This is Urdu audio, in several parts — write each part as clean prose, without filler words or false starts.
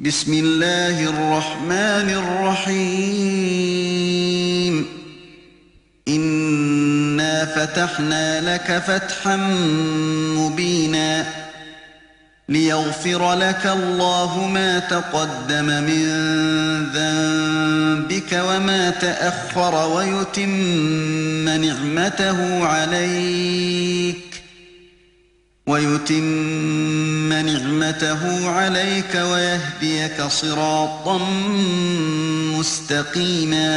بسم اللہ الرحمن الرحیم انا فتحنا لك فتحا مبینا ليغفر لك الله ما تقدم من ذنبك وما تأخر ويتم نعمته عليك ويهديك صراطا مستقيما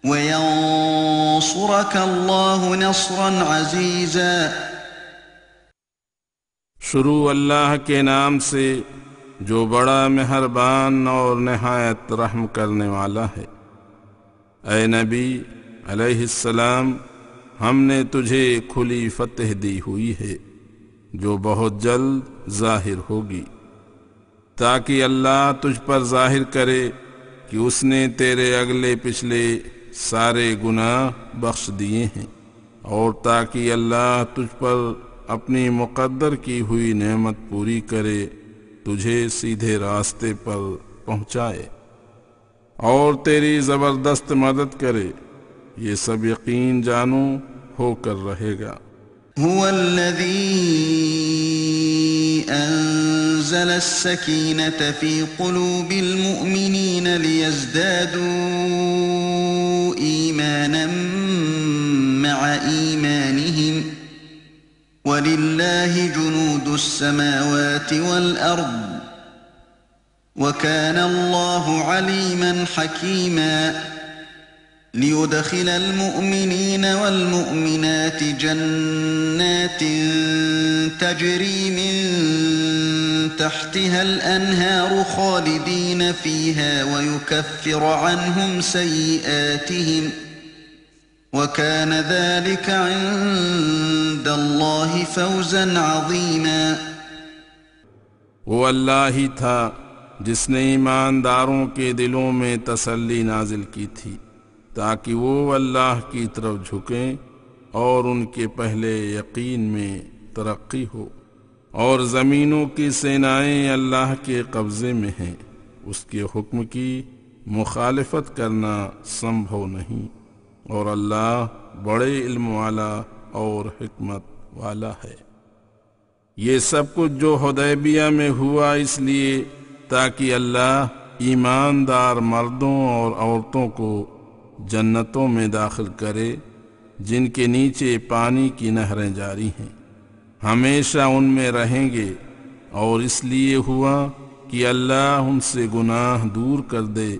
وينصرك الله نصرا عزيزا۔ شروع اللہ کے نام سے جو بڑا مہربان اور نہایت رحم کرنے والا ہے۔ اے نبی علیہ السلام، ہم نے تجھے کھلی فتح دی ہوئی ہے جو بہت جلد ظاہر ہوگی، تاکہ اللہ تجھ پر ظاہر کرے کہ اس نے تیرے اگلے پچھلے سارے گناہ بخش دیے ہیں، اور تاکہ اللہ تجھ پر اپنی مقدر کی ہوئی نعمت پوری کرے، تجھے سیدھے راستے پر پہنچائے اور تیری زبردست مدد کرے۔ یہ سب یقین جانو ہو کر رہے گا۔ هو الذي أنزل السكينة في قلوب المؤمنين ليزدادوا إيمانا مع إيمانهم وَلِلَّهِ جُنُودُ السَّمَاوَاتِ وَالْأَرْضِ وَكَانَ اللَّهُ عَلِيمًا حَكِيمًا لِيُدْخِلَ الْمُؤْمِنِينَ وَالْمُؤْمِنَاتِ جَنَّاتٍ تَجْرِي مِن تَحْتِهَا الْأَنْهَارُ خَالِدِينَ فِيهَا وَيُكَفِّرَ عَنْهُمْ سَيِّئَاتِهِمْ وَكَانَ ذَلِكَ عِندَ اللَّهِ فَوْزًا عَظِيمًا۔ وہ اللہ ہی تھا جس نے ایمانداروں کے دلوں میں تسلی نازل کی تھی تاکہ وہ اللہ کی طرف جھکیں اور ان کے پہلے یقین میں ترقی ہو، اور زمینوں کی سینائیں اللہ کے قبضے میں ہیں، اس کے حکم کی مخالفت کرنا سمبھو نہیں، اور اللہ بڑے علم والا اور حکمت والا ہے۔ یہ سب کچھ جو حدیبیہ میں ہوا اس لیے تاکہ اللہ ایماندار مردوں اور عورتوں کو جنتوں میں داخل کرے جن کے نیچے پانی کی نہریں جاری ہیں، ہمیشہ ان میں رہیں گے، اور اس لیے ہوا کہ اللہ ان سے گناہ دور کر دے،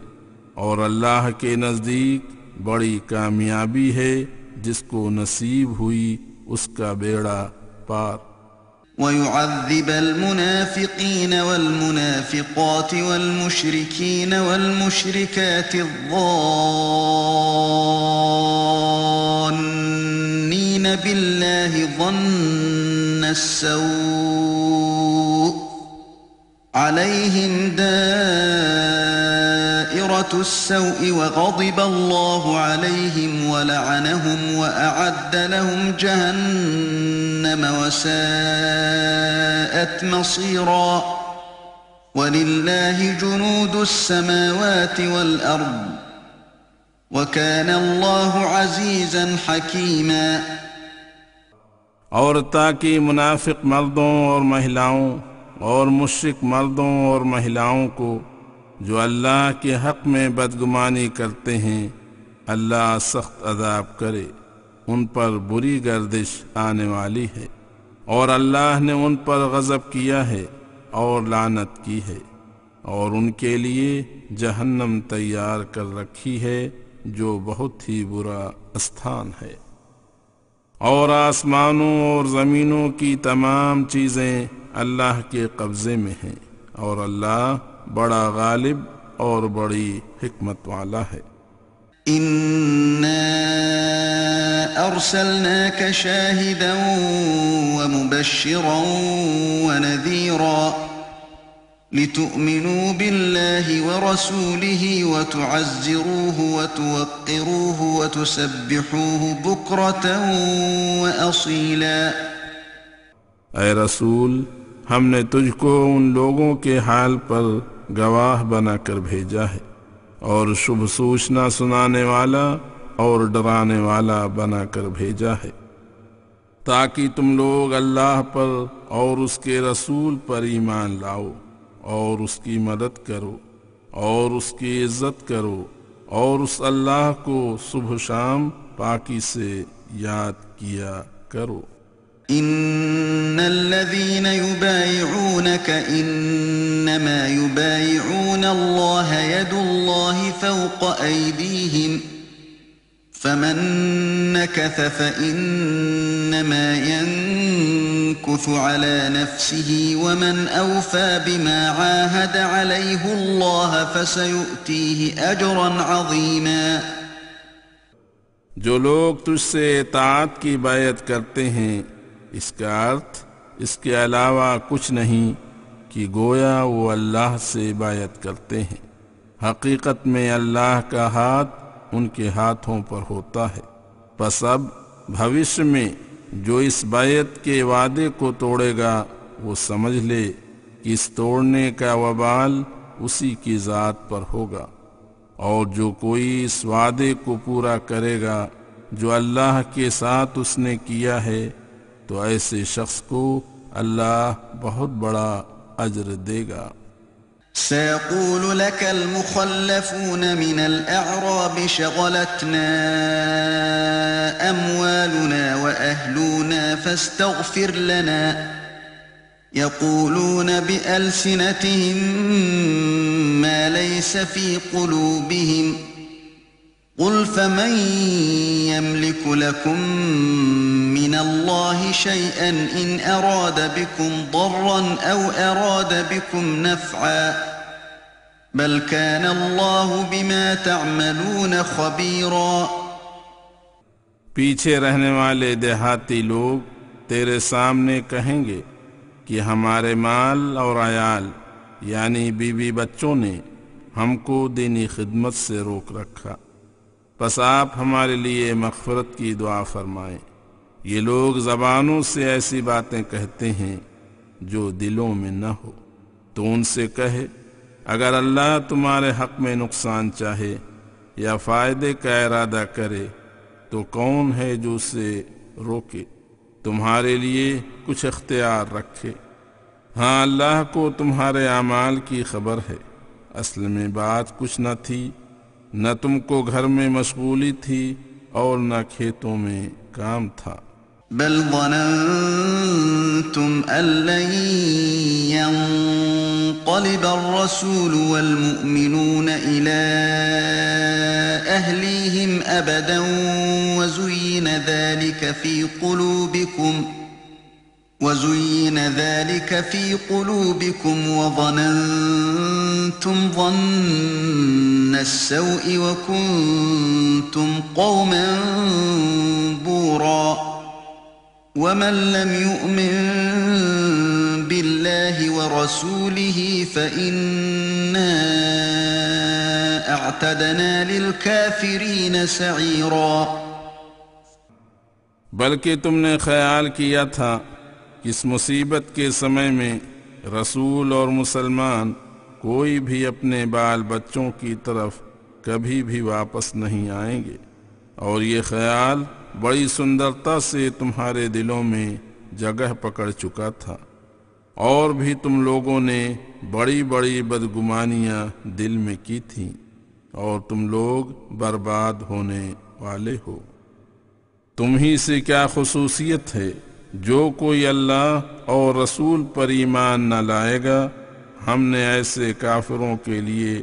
اور اللہ کے نزدیک بڑی کامیابی ہے جس کو نصیب ہوئی اس کا بیڑا پار۔ وَيُعَذِّبَ الْمُنَافِقِينَ وَالْمُنَافِقَاتِ وَالْمُشْرِكِينَ وَالْمُشْرِكَاتِ الظَّانِّينَ بِاللَّهِ ظَنَّ السَّوْءِ عَلَيْهِمْ دَائِرَةُ السَّوْءِ وَغَضِبَ اللَّهُ عَلَيْهِمْ وَلَعَنَهُمْ وَأَعَدَّ لَهُمْ جَهَنَّمَ وَسَاءَتْ مَصِيرًا۔ وَلِلَّهِ جُنُودُ السَّمَاوَاتِ وَالْأَرْضِ وَكَانَ اللَّهُ عَزِيزًا حَكِيمًا۔ اور تاکہ منافق مردوں اور مہلاؤں اور مشرک مردوں اور مہلاؤں کو جو اللہ کے حق میں بدگمانی کرتے ہیں اللہ سخت عذاب کرے، ان پر بری گردش آنے والی ہے، اور اللہ نے ان پر غضب کیا ہے اور لعنت کی ہے، اور ان کے لیے جہنم تیار کر رکھی ہے جو بہت ہی برا استھان ہے۔ اور آسمانوں اور زمینوں کی تمام چیزیں اللہ کے قبضے میں ہیں، اور اللہ بڑا غالب اور بڑی حکمت والا ہے۔ إِنَّا أَرْسَلْنَاكَ شَاهِدًا وَمُبَشِّرًا وَنَذِيرًا لِتُؤْمِنُوا بِاللَّهِ وَرَسُولِهِ وَتُعَزِّرُوهُ وَتُوَقِّرُوهُ وَتُسَبِّحُوهُ بُكْرَةً وَأَصِيلًا۔ اے رسول، ہم نے تجھ کو ان لوگوں کے حال پر گواہ بنا کر بھیجا ہے اور شبھ سوچنا سنانے والا اور ڈرانے والا بنا کر بھیجا ہے، تاکہ تم لوگ اللہ پر اور اس کے رسول پر ایمان لاؤ اور اس کی مدد کرو اور اس کی عزت کرو اور اس اللہ کو صبح شام پاکی سے یاد کیا کرو۔ ان الذين يبايعونك انما يبايعون الله يد الله فوق ايديهم فمن نكث فانما ينكث على نفسه ومن اوفى بما عاهد عليه الله فسيؤتيه اجرا عظيما۔ جو لوگ تجھ سے اطاعت کی بیعت کرتے ہیں، اس کا ارتھ اس کے علاوہ کچھ نہیں کہ گویا وہ اللہ سے بیعت کرتے ہیں۔ حقیقت میں اللہ کا ہاتھ ان کے ہاتھوں پر ہوتا ہے، پس اب بھوشیہ میں جو اس بیعت کے وعدے کو توڑے گا وہ سمجھ لے کہ اس توڑنے کا وبال اسی کی ذات پر ہوگا، اور جو کوئی اس وعدے کو پورا کرے گا جو اللہ کے ساتھ اس نے کیا ہے تو ایسے شخص کو اللہ بہت بڑا اجر دے گا۔ سيقول لك المخلفون من الأعراب شغلتنا أموالنا وأهلنا فاستغفر لنا، يقولون بألسنتهم ما ليس في قلوبهم، قل فمن يملك لكم من الله شيئا إن أراد بكم ضرا أو أراد بكم نفعا بل كان الله بما تعملون خبيرا۔ پیچھے رہنے والے دیہاتی لوگ تیرے سامنے کہیں گے کہ ہمارے مال اور عیال یعنی بیوی بچوں نے ہم کو دینی خدمت سے روک رکھا، پس آپ ہمارے لیے مغفرت کی دعا فرمائیں۔ یہ لوگ زبانوں سے ایسی باتیں کہتے ہیں جو دلوں میں نہ ہو، تو ان سے کہے اگر اللہ تمہارے حق میں نقصان چاہے یا فائدے کا ارادہ کرے تو کون ہے جو اسے روکے؟ تمہارے لیے کچھ اختیار رکھے؟ ہاں اللہ کو تمہارے اعمال کی خبر ہے، اصل میں بات کچھ نہ تھی، نہ تم کو گھر میں مشغولی تھی اور نہ کھیتوں میں کام تھا۔ بل ظننتم أن لن ينقلب الرسول والمؤمنون إلى أهليهم أبدا وزين ذلك في قلوبكم وظننتم ظن السوء وكنتم قوما بورا۔ ومن لم يؤمن بالله ورسوله فإنا اعتدنا للكافرين سعيرا۔ بلکہ تم نے خیال کیا تھا کہ اس مصیبت کے سمے میں رسول اور مسلمان کوئی بھی اپنے بال بچوں کی طرف کبھی بھی واپس نہیں آئیں گے، اور یہ خیال بڑی سندرتا سے تمہارے دلوں میں جگہ پکڑ چکا تھا، اور بھی تم لوگوں نے بڑی بڑی بدگمانیاں دل میں کی تھیں، اور تم لوگ برباد ہونے والے ہو۔ تم ہی سے کیا خصوصیت ہے؟ جو کوئی اللہ اور رسول پر ایمان نہ لائے گا ہم نے ایسے کافروں کے لیے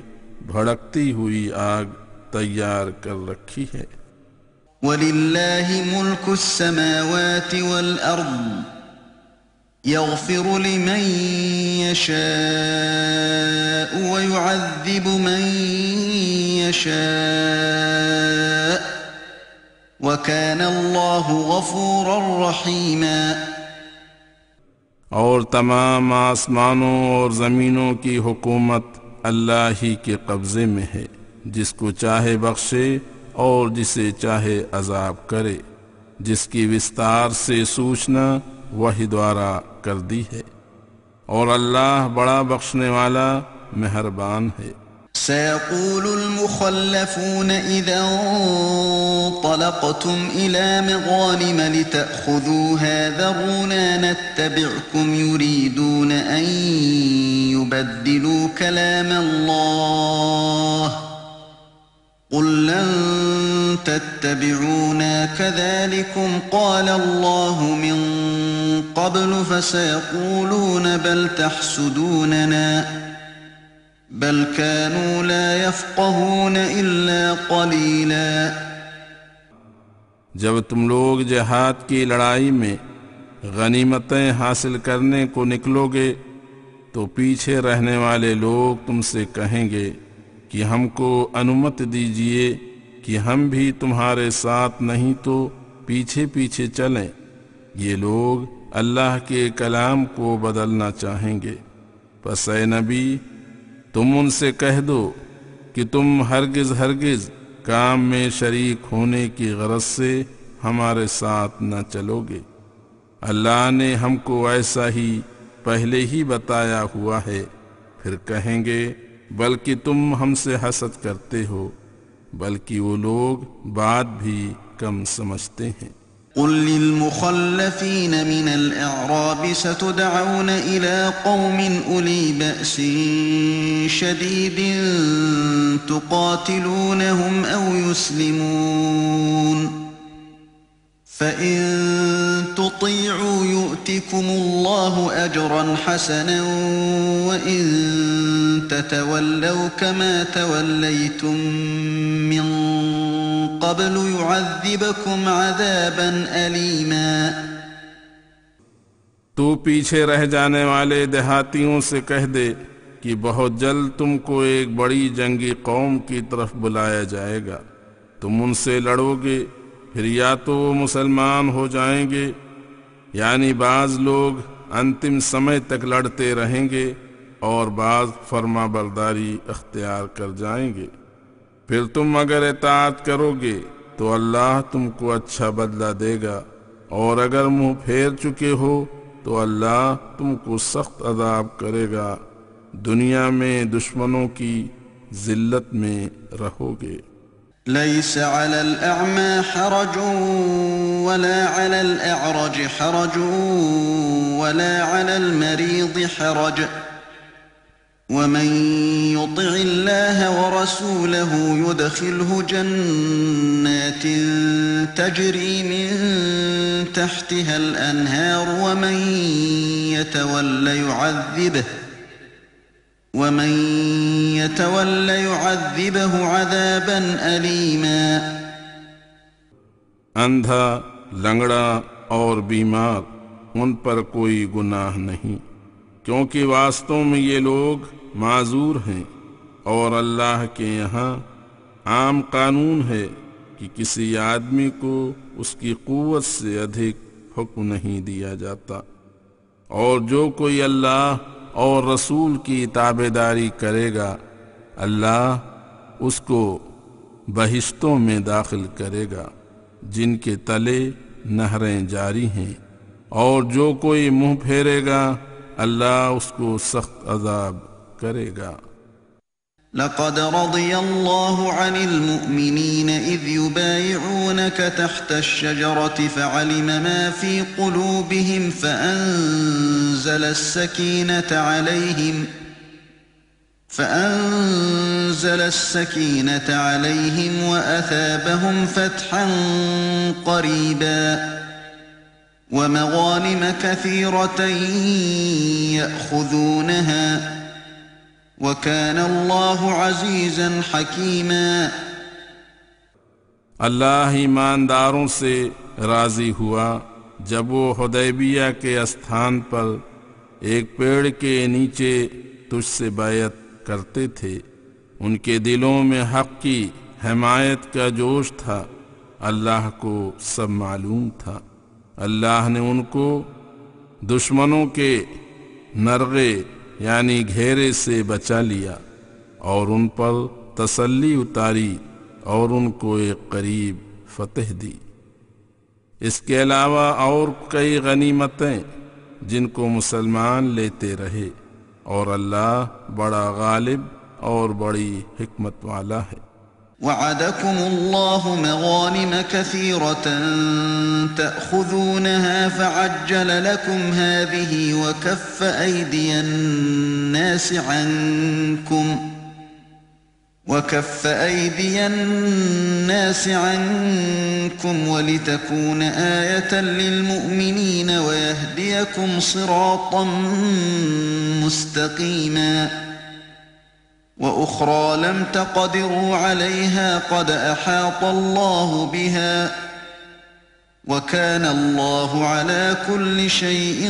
بھڑکتی ہوئی آگ تیار کر رکھی ہے۔ وَلِلَّهِ مُلْكُ السَّمَاوَاتِ وَالْأَرْضِ يَغْفِرُ لِمَن يَشَاءُ وَيُعَذِّبُ مَن يَشَاءُ وَكَانَ اللَّهُ غَفُورًا رَّحِيمًا۔ اور تمام آسمانوں اور زمینوں کی حکومت اللہ ہی کے قبضے میں ہے، جس کو چاہے بخشے اور جسے چاہے عذاب کرے، جس کی وستار سے سوچنا وحی دوارا کر دی ہے۔ اور اللہ بڑا بخشنے والا مہربان ہے۔ سيقول المخلفون إذا انطلقتم إلى مغانم لتأخذوها ذرونا نتبعكم يريدون أن يبدلوا كلام الله قل لن تتبعونا كذلكم قال الله من قبل فسيقولون بل تحسدوننا بل كانوا لا يفقهون إلا قليلا۔ جب تم لوگ جہاد کی لڑائی میں غنیمتیں حاصل کرنے کو نکلو گے تو پیچھے رہنے والے لوگ تم سے کہیں گے کہ ہم کو انمت دیجئے کہ ہم بھی تمہارے ساتھ نہیں تو پیچھے پیچھے چلیں۔ یہ لوگ اللہ کے کلام کو بدلنا چاہیں گے، پس اے نبی تم ان سے کہہ دو کہ تم ہرگز کام میں شریک ہونے کی غرض سے ہمارے ساتھ نہ چلو گے۔ اللہ نے ہم کو ایسا ہی پہلے ہی بتایا ہوا ہے۔ پھر کہیں گے بلکہ تم ہم سے حسد کرتے ہو، بلکہ وہ لوگ بات بھی کم سمجھتے ہیں۔ قل للمخلفين من الأعراب ستدعون إلى قوم أولي بأس شديد تقاتلونهم أو يسلمون فإن تطيعوا يؤتكم الله أجرا حسنا وإن تتولوا كما توليتم من قبل يعذبكم عذابا أليما۔ تو پیچھے رہ جانے والے دیہاتیوں سے کہہ دے کہ بہت جلد تم کو ایک بڑی جنگی قوم کی طرف بلایا جائے گا، تم ان سے لڑو گے، پھر یا تو وہ مسلمان ہو جائیں گے، یعنی بعض لوگ انتم سمے تک لڑتے رہیں گے اور بعض فرما برداری اختیار کر جائیں گے۔ پھر تم اگر اطاعت کرو گے تو اللہ تم کو اچھا بدلہ دے گا، اور اگر منہ پھیر چکے ہو تو اللہ تم کو سخت عذاب کرے گا، دنیا میں دشمنوں کی ذلت میں رہو گے۔ ليس على الأعمى حرج ولا على الأعرج حرج ولا على المريض حرج ومن يطع الله ورسوله يدخله جنات تجري من تحتها الأنهار ومن يتول يعذبه عذابا أليما۔ اندھا، لنگڑا اور بیمار ان پر کوئی گناہ نہیں، کیونکہ واستوں میں یہ لوگ معذور ہیں، اور اللہ کے یہاں عام قانون ہے کہ کسی آدمی کو اس کی قوت سے ادھک حکم نہیں دیا جاتا، اور جو کوئی اللہ اور رسول کی تابعداری کرے گا اللہ اس کو بہشتوں میں داخل کرے گا جن کے تلے نہریں جاری ہیں، اور جو کوئی منہ پھیرے گا اللہ اس کو سخت عذاب کرے گا۔ لقد رضي الله عن المؤمنين إذ يبايعونك تحت الشجرة فعلم ما في قلوبهم فأنزل السكينة عليهم وأثابهم فتحا قريبا ومغانم كثيرة يأخذونها وَكَانَ اللَّهُ عَزِيزًا حَكِيمًا۔ اللہ ایمانداروں سے راضی ہوا جب وہ حدیبیہ کے استھان پر ایک پیڑ کے نیچے تجھ سے بیعت کرتے تھے، ان کے دلوں میں حق کی حمایت کا جوش تھا، اللہ کو سب معلوم تھا۔ اللہ نے ان کو دشمنوں کے نرغے یعنی گھیرے سے بچا لیا اور ان پر تسلی اتاری اور ان کو ایک قریب فتح دی۔ اس کے علاوہ اور کئی غنیمتیں جن کو مسلمان لیتے رہے، اور اللہ بڑا غالب اور بڑی حکمت والا ہے۔ وعدكم الله مغانم كثيرة تأخذونها فعجل لكم هذه وكف أيدي الناس عنكم ولتكون آية للمؤمنين ويهديكم صراطا مستقيما وأخرى لم تقدروا عليها قد أحاط الله بها وكان الله على كل شيء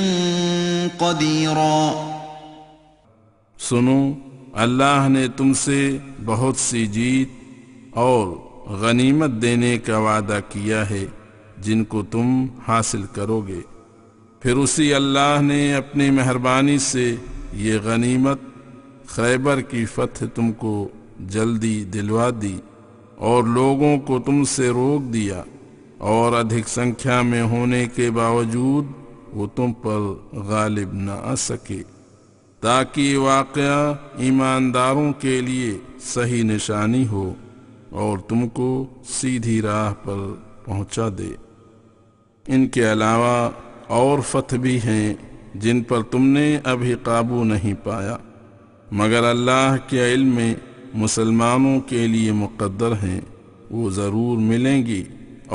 قديرا۔ سنو، اللہ نے تم سے بہت سی جیت اور غنیمت دینے کا وعدہ کیا ہے جن کو تم حاصل کرو گے، پھر اسی اللہ نے اپنی مہربانی سے یہ غنیمت خیبر کی فتح تم کو جلدی دلوا دی، اور لوگوں کو تم سے روک دیا، اور ادھک سنکھیا میں ہونے کے باوجود وہ تم پر غالب نہ آ سکے، تاکہ واقعہ ایمانداروں کے لیے صحیح نشانی ہو اور تم کو سیدھی راہ پر پہنچا دے۔ ان کے علاوہ اور فتح بھی ہیں جن پر تم نے ابھی قابو نہیں پایا، مگر اللہ کے علم میں مسلمانوں کے لیے مقدر ہیں، وہ ضرور ملیں گی،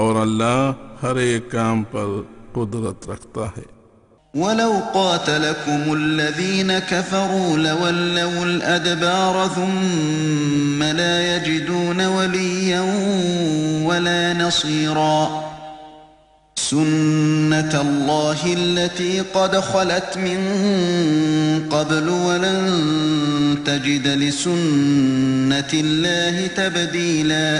اور اللہ ہر ایک کام پر قدرت رکھتا ہے۔ وَلَوْ قَاتَلَكُمُ الَّذِينَ كَفَرُوا لَوَلَّوُا الْأَدْبَارَ ثُمَّ لَا يَجِدُونَ وَلِيًّا وَلَا نَصِيرًا سُنَّةَ اللَّهِ الَّتِي قَدْ خَلَتْ مِن قَبْلُ وَلَن تَجِدَ لِسُنَّةِ اللَّهِ تَبْدِيلًا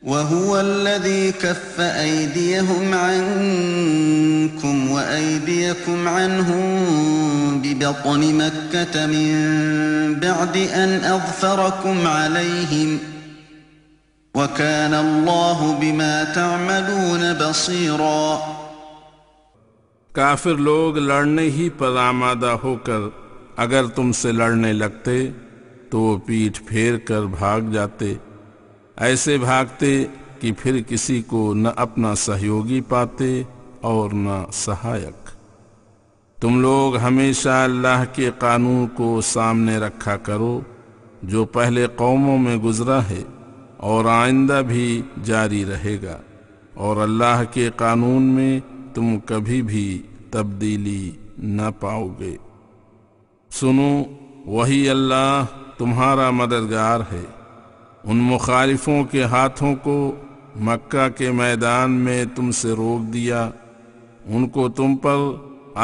وَهُوَ الَّذِي كَفَّ أَيْدِيَهُمْ عَنكُمْ وَأَيْدِيَكُمْ عَنْهُمْ بِبَطْنِ مَكَّةَ مِن بَعْدِ أَنْ أَظْفَرَكُمْ عَلَيْهِمْ وَكَانَ اللَّهُ بِمَا تَعْمَلُونَ بَصِيرًا۔ کافر لوگ لڑنے ہی پر آمادہ ہو کر اگر تم سے لڑنے لگتے تو وہ پیٹھ پھیر کر بھاگ جاتے، ایسے بھاگتے کہ پھر کسی کو نہ اپنا سہیوگی پاتے اور نہ سہایک۔ تم لوگ ہمیشہ اللہ کے قانون کو سامنے رکھا کرو جو پہلے قوموں میں گزرا ہے اور آئندہ بھی جاری رہے گا، اور اللہ کے قانون میں تم کبھی بھی تبدیلی نہ پاؤ گے۔ سنو، وہی اللہ تمہارا مددگار ہے۔ ان مخالفوں کے ہاتھوں کو مکہ کے میدان میں تم سے روک دیا، ان کو تم پر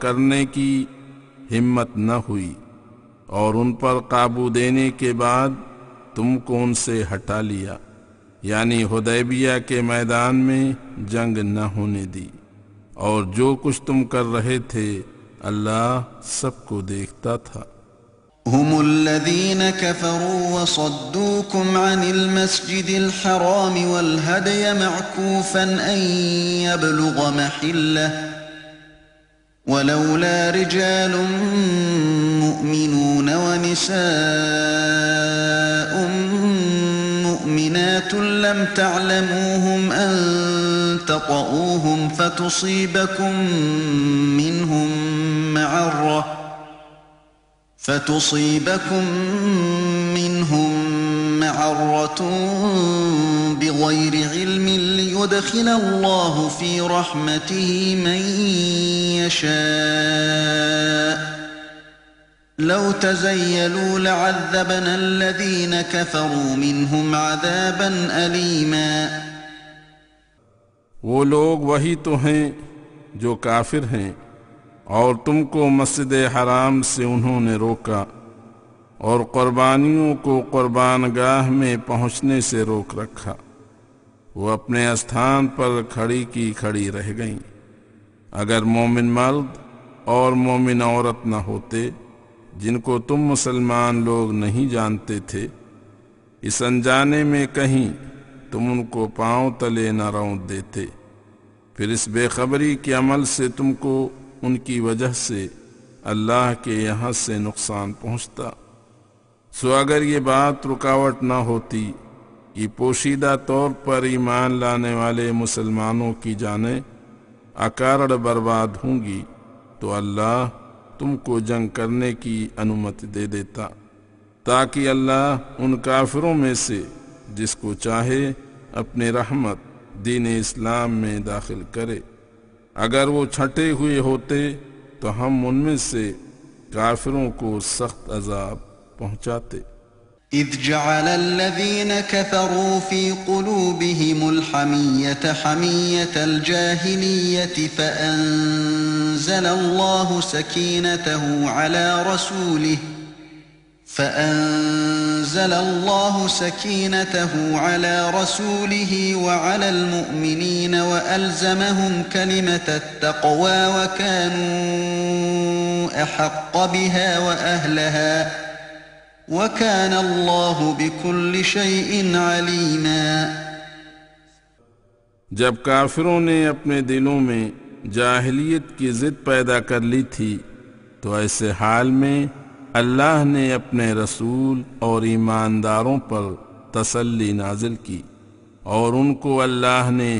کرنے کی ہمت نہ ہوئی، اور ان پر قابو دینے کے بعد تم کو ان سے ہٹا لیا، یعنی حدیبیہ کے میدان میں جنگ نہ ہونے دی، اور جو کچھ تم کر رہے تھے اللہ سب کو دیکھتا تھا۔ هم الذين كفروا وصدوكم عن المسجد الحرام والهدي معكوفا أن يبلغ محله ولولا رجال مؤمنون ونساء مؤمنات لم تعلموهم أن تطؤوهم فتصيبكم منهم معرة بغير علم ليدخل الله في رحمته من يشاء لو تزيلوا لعذبنا الذين كفروا منهم عذابا أليما۔ وہ لوگ وہی تو ہیں جو کافر ہیں، اور تم کو مسجد حرام سے انہوں نے روکا اور قربانیوں کو قربان گاہ میں پہنچنے سے روک رکھا، وہ اپنے استھان پر کھڑی کی کھڑی رہ گئیں۔ اگر مومن مرد اور مومن عورت نہ ہوتے جن کو تم مسلمان لوگ نہیں جانتے تھے، اس انجانے میں کہیں تم ان کو پاؤں تلے نہ رونت دیتے، پھر اس بے خبری کے عمل سے تم کو ان کی وجہ سے اللہ کے یہاں سے نقصان پہنچتا۔ سو اگر یہ بات رکاوٹ نہ ہوتی کہ پوشیدہ طور پر ایمان لانے والے مسلمانوں کی جانیں اکارڑ برباد ہوں گی تو اللہ تم کو جنگ کرنے کی انمتی دے دیتا، تاکہ اللہ ان کافروں میں سے جس کو چاہے اپنے رحمت دین اسلام میں داخل کرے۔ اگر وہ چھٹے ہوئے ہوتے تو ہم ان میں سے کافروں کو سخت عذاب پہنچاتے۔ اذ جعل الذين كفروا في قلوبهم الحمية حمية الجاهلية فأنزل الله سكينته على رسوله وعلى المؤمنين وألزمهم كلمة التقوى وكانوا أحق بها وأهلها وَكَانَ اللَّهُ بِكُلِّ شَيْءٍ عَلِيمًا۔ جب کافروں نے اپنے دلوں میں جاہلیت کی ضد پیدا کر لی تھی تو ایسے حال میں اللہ نے اپنے رسول اور ایمانداروں پر تسلی نازل کی اور ان کو اللہ نے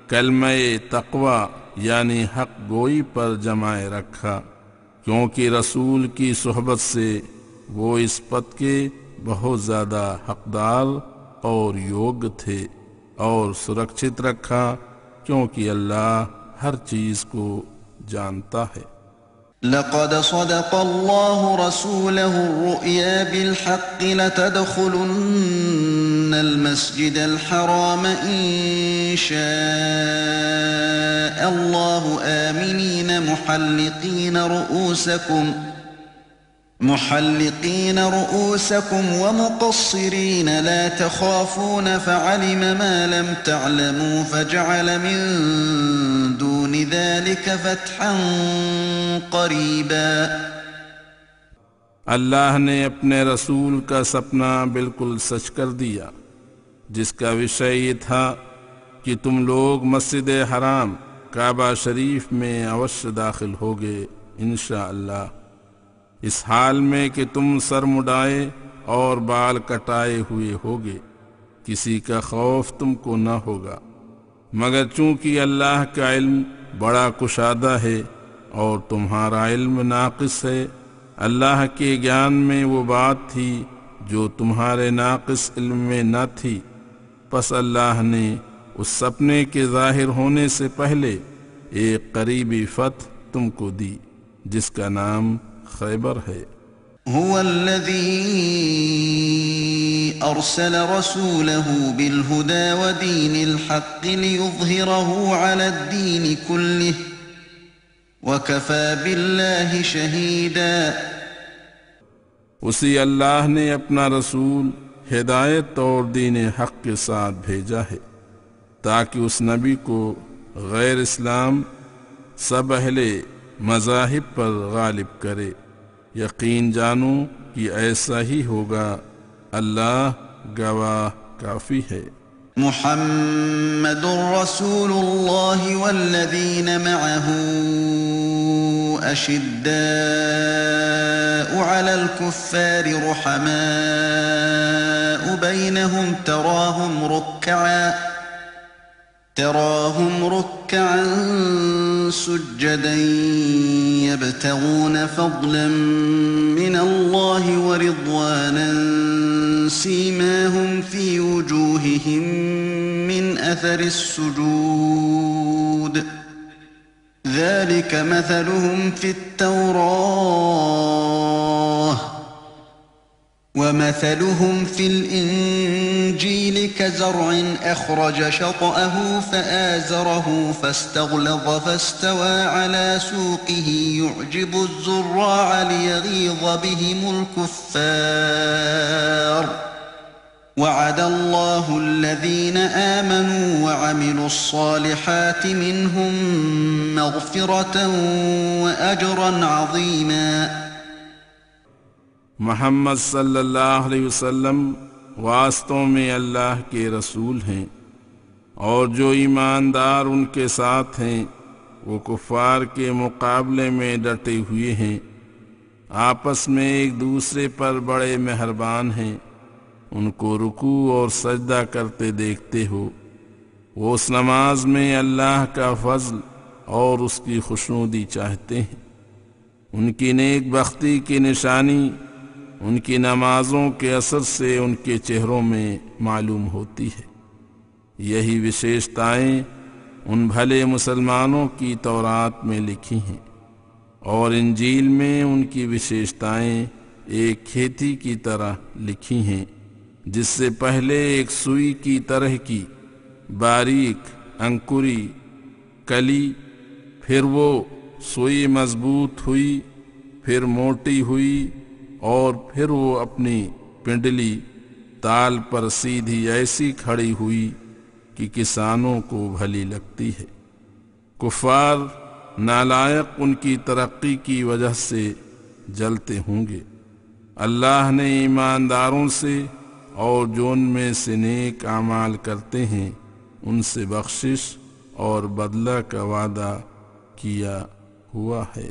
کلمہ تقوی یعنی حق گوئی پر جمائے رکھا، کیونکہ رسول کی صحبت سے وہ اس پد کے بہت زیادہ حقدار اور یوگ تھے، اور سرکشت رکھا کیونکہ اللہ ہر چیز کو جانتا ہے۔ لقد صدق الله رسوله الرؤيا بالحق لتدخلن المسجد الحرام إن شاء الله آمنين محلقين رؤوسكم ومقصرين لا تخافون فعلم ما لم تعلموا فجعل من دون ذلك فتحا قریبا۔ اللہ نے اپنے رسول کا سپنا بالکل سچ کر دیا، جس کا وشے یہ تھا کہ تم لوگ مسجد حرام کعبہ شریف میں اوشیہ داخل ہوگے انشاءاللہ، اس حال میں کہ تم سر مڈائے اور بال کٹائے ہوئے ہوگے، کسی کا خوف تم کو نہ ہوگا، مگر چونکہ اللہ کا علم بڑا کشادہ ہے اور تمہارا علم ناقص ہے، اللہ کے گیان میں وہ بات تھی جو تمہارے ناقص علم میں نہ تھی، پس اللہ نے اس سپنے کے ظاہر ہونے سے پہلے ایک قریبی فتح تم کو دی جس کا نام خیبر ہے۔ هو الذي أرسل رسوله بالهدى ودين الحق ليظهره على الدين كله وَكَفَى بِاللَّهِ شَهِيدًا۔ اسی اللہ نے اپنا رسول ہدایت اور دین حق کے ساتھ بھیجا ہے تاکہ اس نبی کو غیر اسلام سب اہل مذاہب پر غالب کرے۔ یقین جانو کہ ایسا ہی ہوگا، اللہ گواہ کافی ہے۔ محمد رسول الله والذين معه أشداء على الكفار رحماء بينهم تراهم ركعا سجدا يبتغون فضلا من الله ورضوانا سيماهم في وجوههم من أثر السجود ذلك مثلهم في التوراة ومثلهم في الإنجيل كزرع أخرج شطأه فآزره فاستغلظ فاستوى على سوقه يعجب الزراع ليغيظ بهم الكفار وعد الله الذين آمنوا وعملوا الصالحات منهم مغفرة وأجرا عظيما۔ محمد صلی اللہ علیہ وسلم واسطوں میں اللہ کے رسول ہیں، اور جو ایماندار ان کے ساتھ ہیں وہ کفار کے مقابلے میں ڈٹے ہوئے ہیں، آپس میں ایک دوسرے پر بڑے مہربان ہیں، ان کو رکوع اور سجدہ کرتے دیکھتے ہو، وہ اس نماز میں اللہ کا فضل اور اس کی خوشنودی چاہتے ہیں۔ ان کی نیک بختی کی نشانی ان کی نمازوں کے اثر سے ان کے چہروں میں معلوم ہوتی ہے۔ یہی وشیشتائیں ان بھلے مسلمانوں کی تورات میں لکھی ہیں، اور انجیل میں ان کی وشیشتائیں ایک کھیتی کی طرح لکھی ہیں، جس سے پہلے ایک سوئی کی طرح کی باریک انکری کلی، پھر وہ سوئی مضبوط ہوئی، پھر موٹی ہوئی، اور پھر وہ اپنی پنڈلی تال پر سیدھی ایسی کھڑی ہوئی کہ کسانوں کو بھلی لگتی ہے۔ کفار نالائق ان کی ترقی کی وجہ سے جلتے ہوں گے۔ اللہ نے ایمانداروں سے اور جو ان میں سے نیک اعمال کرتے ہیں ان سے بخشش اور بدلہ کا وعدہ کیا ہوا ہے۔